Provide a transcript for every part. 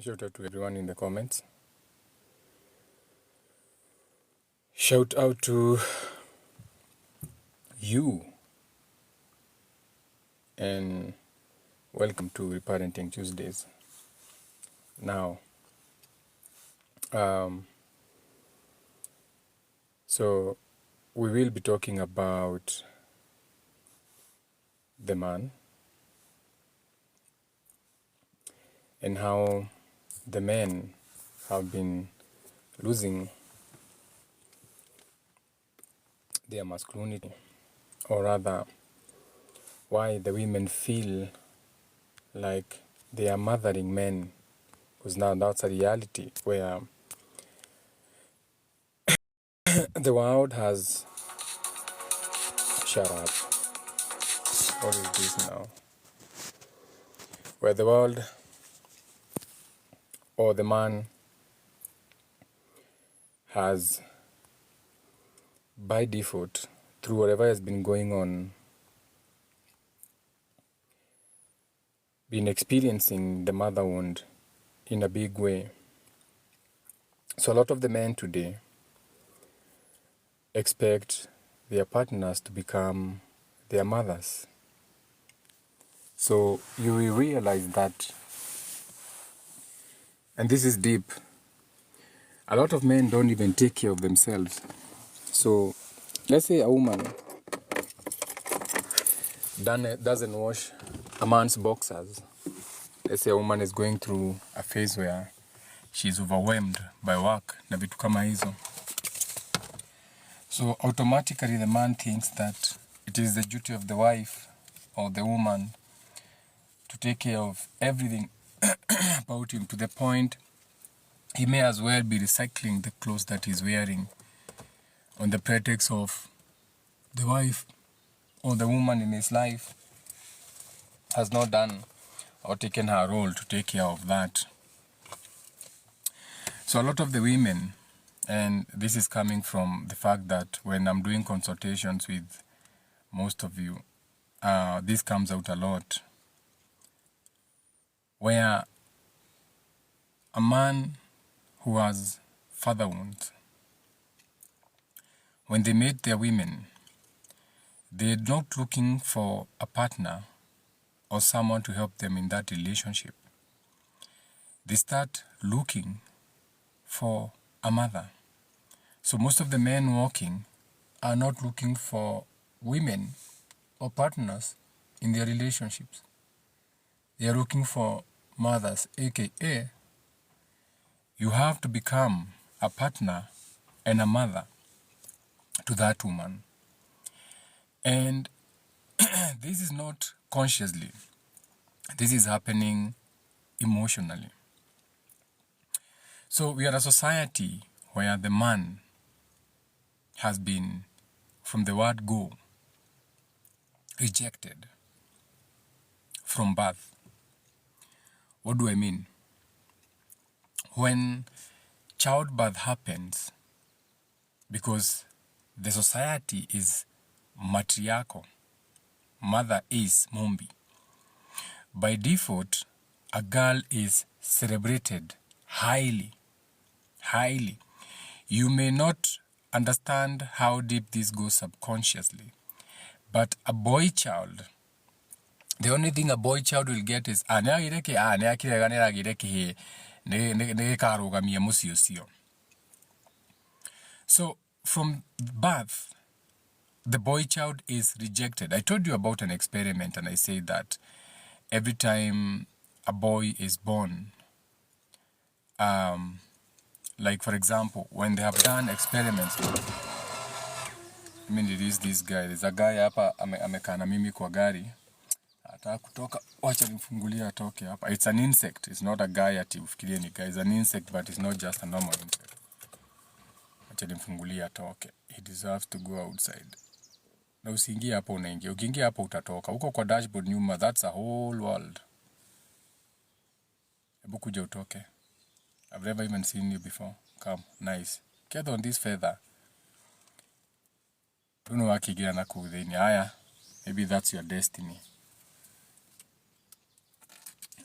Shout out to everyone in the comments. Shout out to you. And welcome to Reparenting Tuesdays. Now, so we will be talking about the man and how the men have been losing their masculinity, or rather, why the women feel like they are mothering men, because now that's a reality where the world has shut up. What is this now? Where the world or the man has, by default, through whatever has been going on, been experiencing the mother wound in a big way. So a lot of the men today expect their partners to become their mothers. So you will realize that, and this is deep, a lot of men don't even take care of themselves. So let's say a woman doesn't wash a man's boxers. Let's say a woman is going through a phase where she's overwhelmed by work na vitu kama hizo. So automatically the man thinks that it is the duty of the wife or the woman to take care of everything about him, to the point he may as well be recycling the clothes that he's wearing on the pretext of the wife or the woman in his life has not done or taken her role to take care of that. So a lot of the women, and this is coming from the fact that when I'm doing consultations with most of you, this comes out a lot, where a man who has father wounds, when they meet their women, they're not looking for a partner or someone to help them in that relationship. They start looking for a mother. So most of the men walking are not looking for women or partners in their relationships. They are looking for mothers, aka you have to become a partner and a mother to that woman. And this is not consciously. This is happening emotionally. So we are a society where the man has been, from the word go, rejected from birth. What do I mean? When childbirth happens, because the society is matriarchal, mother is mombi, by default, a girl is celebrated highly. You may not understand how deep this goes subconsciously, but a boy child, the only thing a boy child will get is so from birth, the boy child is rejected. I told you about an experiment, and I say that every time a boy is born, like for example, when they have done experiments, I mean, it is this guy. There's a guy hapa amekaa na mimi kwa gari. Ataka kutoka, wacha nimfungulie atoke hapa. It's an insect. It's not a guy ati ufikirie ni guy. It's an insect, but it's not just a normal insect. Wacha nimfungulie atoke. He deserves to go outside. Na usiingie hapo unaingia. Ukiingia hapo utatoka. Huko kwa dashboard nyuma, that's a whole world. Hebu kuja utoke. I've never even seen you before. Come, nice. Get on this feather. Don't know wakigira na kuudhini. Haya, maybe that's your destiny.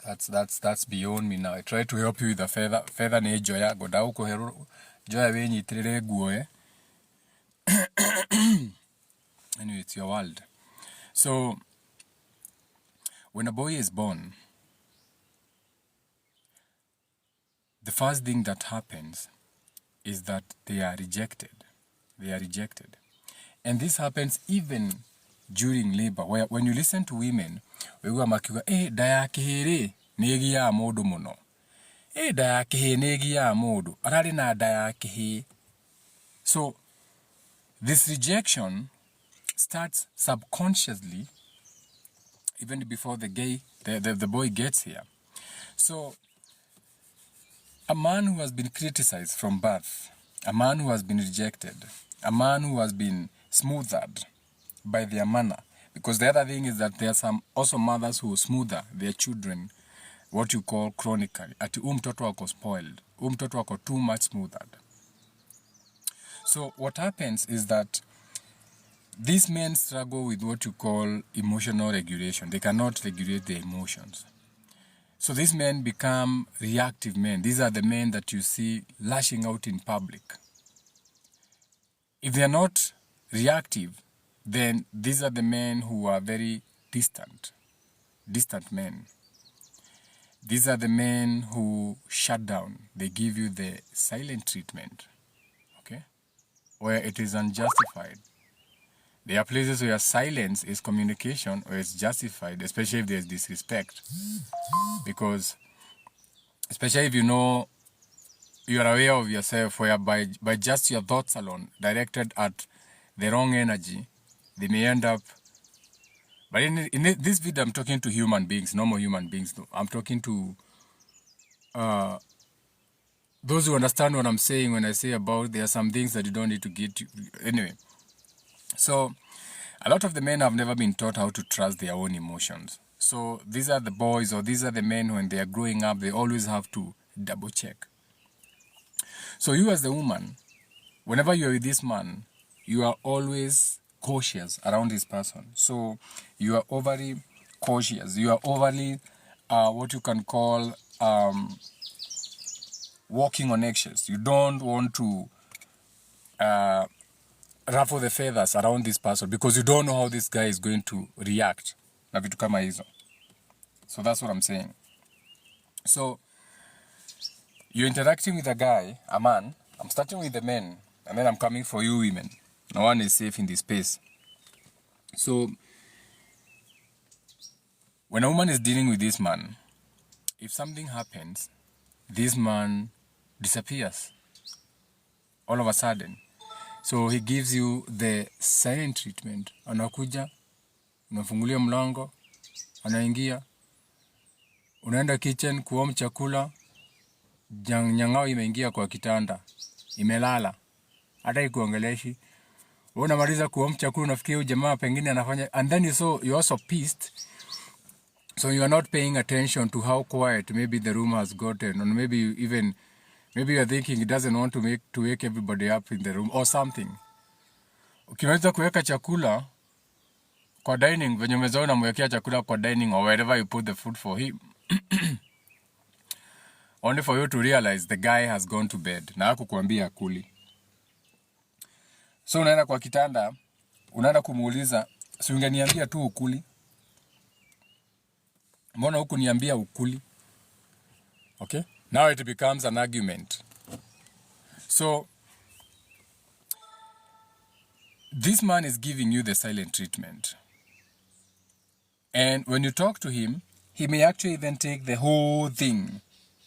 That's beyond me now. I try to help you with the feather ne joya goda uko hero joya wenyi tirere guoe. Anyway, it's your world. So when a boy is born, the first thing that happens is that they are rejected. They are rejected. And this happens even during labor, where when you listen to women, we go makiwa, daya kihiri negi ya modu muno. Daya kihi negi ya modu. Arari na daya kihi. So this rejection starts subconsciously even before the boy gets here. So a man who has been criticized from birth, a man who has been rejected, a man who has been smothered by their manner, because the other thing is that there are some also mothers who smother their children, what you call chronically. Ati mtoto wako spoiled, mtoto wako too much smothered. So what happens is that these men struggle with what you call emotional regulation. They cannot regulate their emotions. So these men become reactive men. These are the men that you see lashing out in public. If they are not reactive, then these are the men who are very distant men. These are the men who shut down. They give you the silent treatment, okay, where it is unjustified. There are places where silence is communication or it's justified, especially if there's disrespect. Because, especially if you know, you are aware of yourself, where by just your thoughts alone, directed at the wrong energy, they may end up. But in this video, I'm talking to human beings, normal human beings. Though. I'm talking to those who understand what I'm saying when I say about there are some things that you don't need to get to. Anyway, so a lot of the men have never been taught how to trust their own emotions. So these are the boys, or these are the men when they are growing up, they always have to double check. So you as the woman, whenever you're with this man, you are always cautious around this person. So you are overly cautious. You are overly, what you can call, walking on eggshells. You don't want to ruffle the feathers around this person because you don't know how this guy is going to react. Na vitu kama hizo. So that's what I'm saying. So you're interacting with a guy, a man. I'm starting with the men, and then I'm coming for you women. No one is safe in this space. So when a woman is dealing with this man, if something happens, this man disappears all of a sudden. So he gives you the silent treatment. Anakuja, unafungulia mlango, anaingia, unaenda kitchen kuom chakula, nyangao imeingia kwa kitanda, imelala, hata ikuongeleshi. Unamaliza kuom chakula, unafikiria jamaa pengine anafanya, and then you're also pissed. So you are not paying attention to how quiet maybe the room has gotten, or maybe you are thinking it doesn't want to wake everybody up in the room or something. Ukiweza kuweka chakula kwa dining, venye umezoea unamwekea chakula kwa dining or wherever you put the food for him, only for you to realize the guy has gone to bed na hakukuambia akuli. So unaenda kwa kitanda, unaenda kumuuliza, si ungeniambia tu ukuli? Mbona hukuniambia ukuli? Okay? Now it becomes an argument. So this man is giving you the silent treatment. And when you talk to him, he may actually then take the whole thing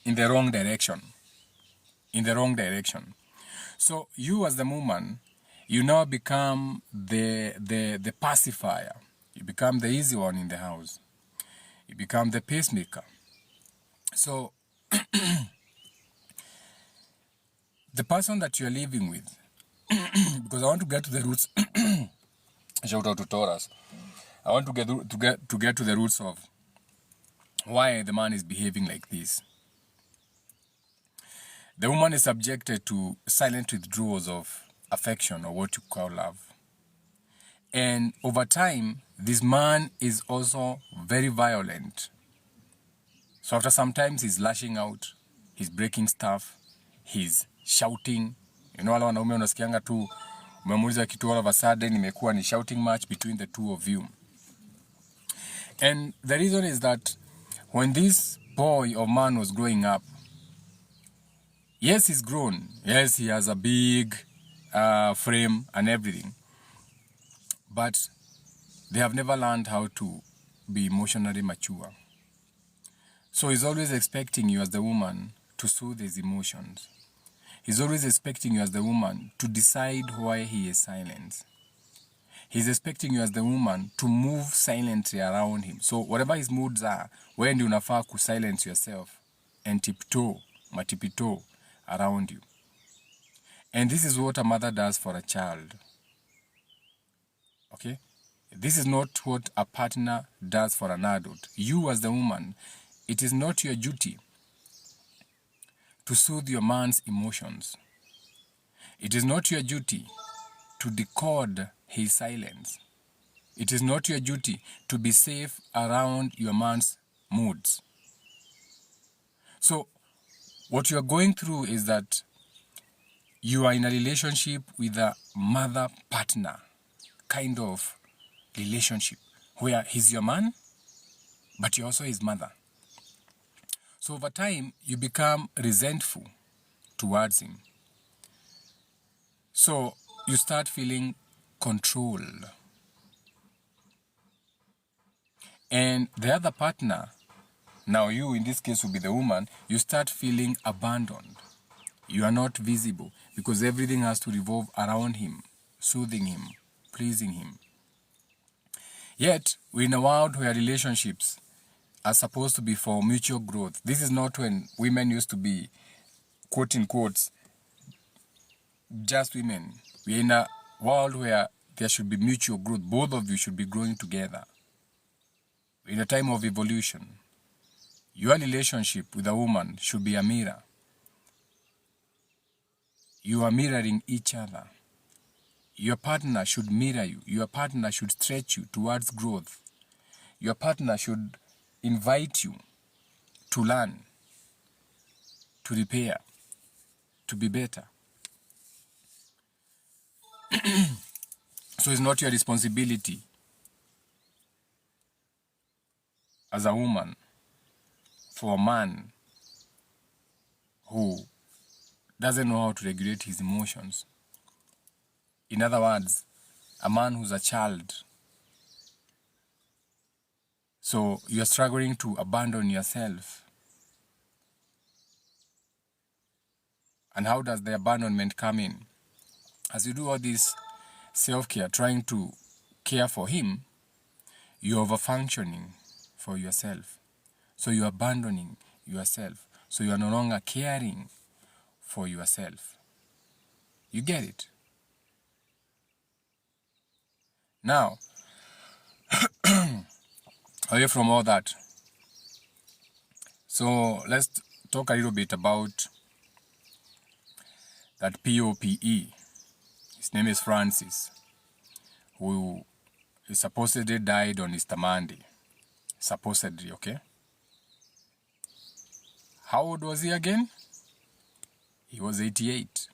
in the wrong direction. In the wrong direction. So you as the woman, you now become the pacifier. You become the easy one in the house. You become the pacemaker. So the person that you're living with, because I want to get to the roots, shout out to Taurus. I want to get to the roots of why the man is behaving like this. The woman is subjected to silent withdrawals of affection, or what you call love. And over time, this man is also very violent. So after some time, he's lashing out, he's breaking stuff, he's shouting. You know, wale wanaume unasikianga tu umemuuliza kitu, all of a sudden imekuwa ni shouting match between the two of you. And the reason is that when this boy or man was growing up, yes, he's grown. Yes, he has a big frame and everything. But they have never learned how to be emotionally mature. So he's always expecting you as the woman to soothe his emotions. He's always expecting you as the woman to decide why he is silent. He's expecting you as the woman to move silently around him. So whatever his moods are, when you unafaa to silence yourself and tiptoe, matipito around you. And this is what a mother does for a child. Okay? This is not what a partner does for an adult. You as the woman, it is not your duty to soothe your man's emotions. It is not your duty to decode his silence. It is not your duty to be safe around your man's moods. So, what you are going through is that you are in a relationship with a mother-partner kind of relationship where he's your man, but you're also his mother. So over time, you become resentful towards him. So you start feeling controlled. And the other partner, now you in this case will be the woman, you start feeling abandoned. You are not visible because everything has to revolve around him, soothing him, pleasing him. Yet, we're in a world where relationships are supposed to be for mutual growth. This is not when women used to be, quote in quotes, just women. We're in a world where there should be mutual growth. Both of you should be growing together. In a time of evolution, your relationship with a woman should be a mirror. You are mirroring each other. Your partner should mirror you. Your partner should stretch you towards growth. Your partner should invite you to learn, to repair, to be better. So it's not your responsibility as a woman for a man who doesn't know how to regulate his emotions. In other words, a man who's a child. So you're struggling to abandon yourself. And how does the abandonment come in? As you do all this self-care, trying to care for him, you're over-functioning for yourself. So you're abandoning yourself. So you're no longer caring for yourself. You get it? Now, away from all that, so let's talk a little bit about that POPE. His name is Francis, who supposedly died on Easter Monday. Supposedly, okay? How old was he again? He was 88.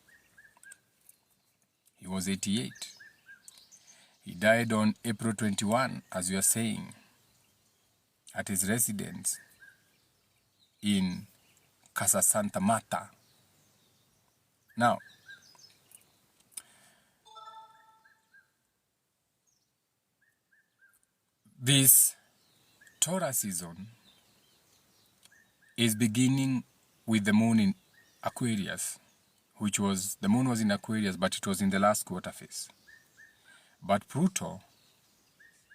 He was 88. He died on April 21, as we are saying, at his residence in Casa Santa Marta. Now, this Taurus season is beginning with the moon in Aquarius, which was, the moon was in Aquarius, but it was in the last quarter phase. But Pluto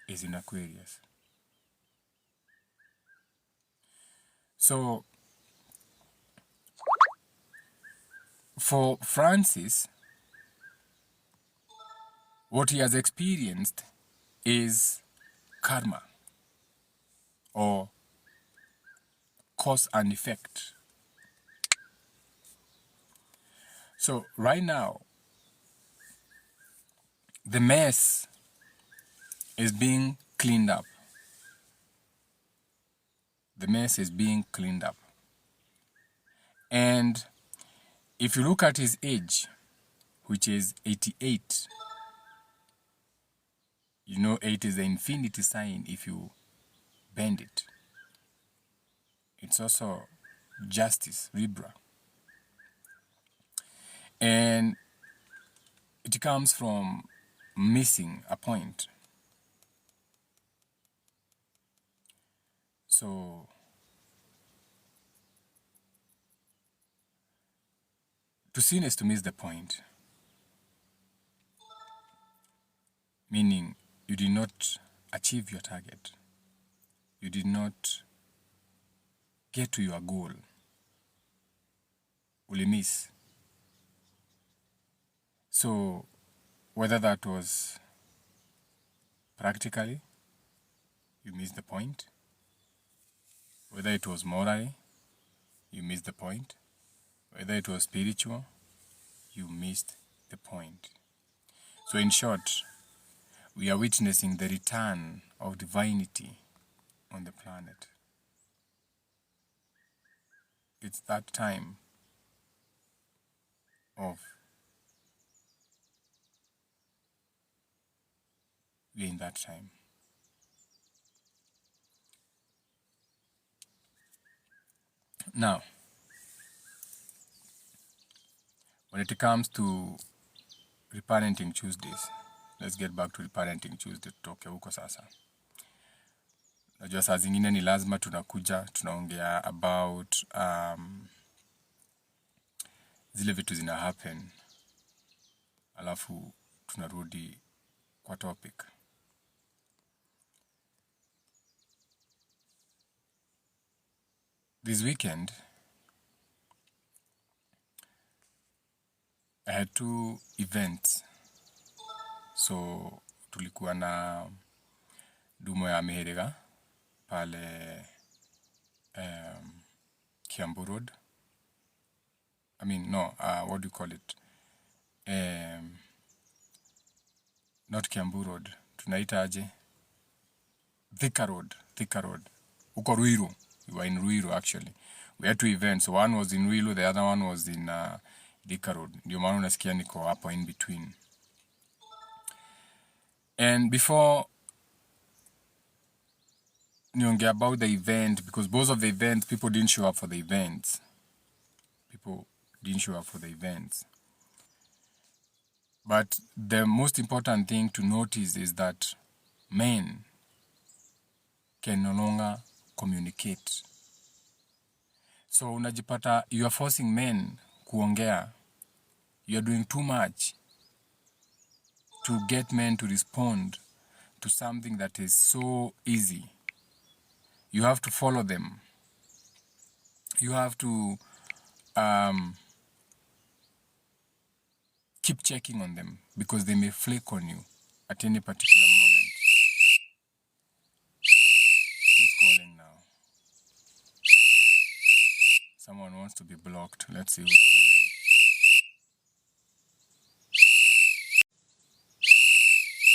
is in Aquarius. So, for Francis, what he has experienced is karma, or cause and effect. So right now, the mess is being cleaned up. the mess is being cleaned up. And if you look at his age, which is 88, 8 is the infinity sign if you bend it. It's also justice, Libra. And it comes from missing a point. So to sin is to miss the point, meaning you did not achieve your target. You did not get to your goal. Will you miss? So whether that was practically, you missed the point. Whether it was morally, you missed the point. Whether it was spiritual, you missed the point. So in short, we are witnessing the return of divinity on the planet. It's that time of we're in that time. Now, when it comes to Reparenting Tuesdays, let's get back to Reparenting Tuesday, tutoke huko sasa. Najua saa zingine ni lazima tunaongea about zile vitu zina happen, alafu tunarudi kwa topic. This weekend, I had 2 events. So tulikuwa na dumo ya Meheriga pale Kiambu Road. I mean, no, what do you call it? Not Kiambu Road. Tunaita aje? Thika Road. Uko Ruiru. We were in Ruiru actually. We had 2 events. One was in Ruiru, the other one was in Thika Road. Ndio maana unasikia niko hapo in between. And before niongea about the event, because both of the events, people didn't show up for the events. But the most important thing to notice is that men can no longer communicate. So unajipata, you are forcing men kuongea. You are doing too much to get men to respond to something that is so easy. You have to follow them. You have to keep checking on them because they may flake on you at any particular moment. Who's calling now? Someone wants to be blocked. Let's see who's calling.